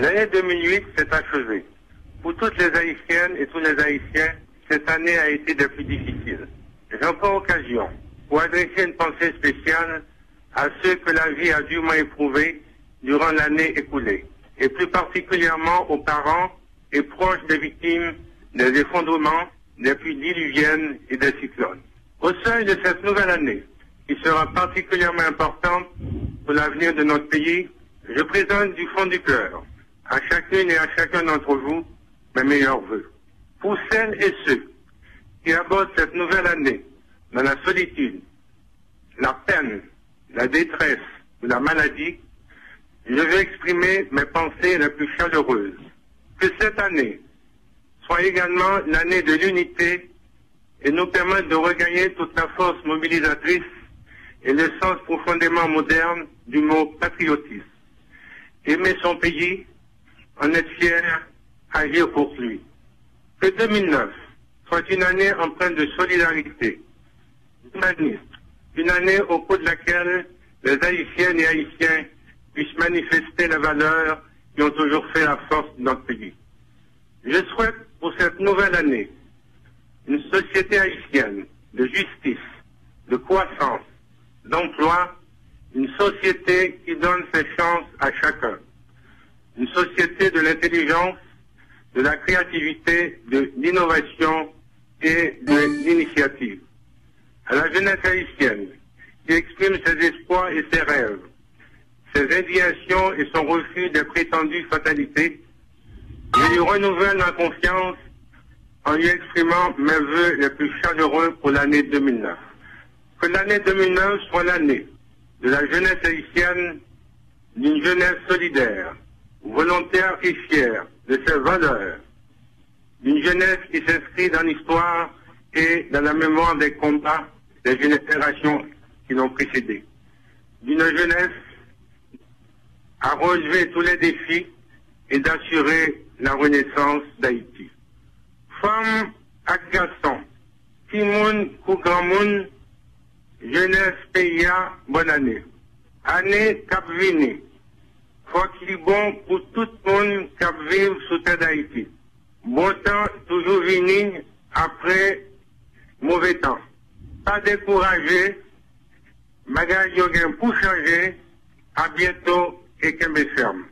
L'année 2008 s'est achevée. Pour toutes les Haïtiennes et tous les Haïtiens, cette année a été des plus difficiles. J'en prends occasion pour adresser une pensée spéciale à ceux que la vie a durement éprouvés durant l'année écoulée, et plus particulièrement aux parents et proches des victimes des effondrements, des pluies diluviennes et des cyclones. Au seuil de cette nouvelle année, qui sera particulièrement importante pour l'avenir de notre pays, je présente du fond du cœur à chacune et à chacun d'entre vous mes meilleurs vœux. Pour celles et ceux qui abordent cette nouvelle année dans la solitude, la peine, la détresse ou la maladie, je veux exprimer mes pensées les plus chaleureuses. Que cette année soit également l'année de l'unité et nous permette de regagner toute la force mobilisatrice et le sens profondément moderne du mot patriotisme. Aimer son pays, en être fier, agir pour lui. Que 2009 soit une année empreinte de solidarité, d'humanisme, une année au cours de laquelle les Haïtiennes et Haïtiens puissent manifester les valeurs qui ont toujours fait la force de notre pays. Je souhaite pour cette nouvelle année une société haïtienne de justice, de croissance, d'emploi, une société qui donne ses chances à chacun, une société de l'intelligence, de la créativité, de l'innovation et de l'initiative. À la jeunesse haïtienne qui exprime ses espoirs et ses rêves, ses indignations et son refus des prétendues fatalités, je lui renouvelle ma confiance en lui exprimant mes vœux les plus chaleureux pour l'année 2009. Que l'année 2009 soit l'année de la jeunesse haïtienne, d'une jeunesse solidaire, volontaire et fière de ses valeurs, d'une jeunesse qui s'inscrit dans l'histoire et dans la mémoire des combats des générations qui l'ont précédé, d'une jeunesse à relever tous les défis et d'assurer la renaissance d'Haïti. Femmes à garçons, Timoun ou Grand Moun, jeunesse pays, bonne année. Année cap vini. Faut qu'il bon pour tout le monde cap vivre sous terre d'Haïti. Bon temps toujours vini après mauvais temps. Pas découragé, bagage yo gen pour changer. À bientôt et qu'un ferme.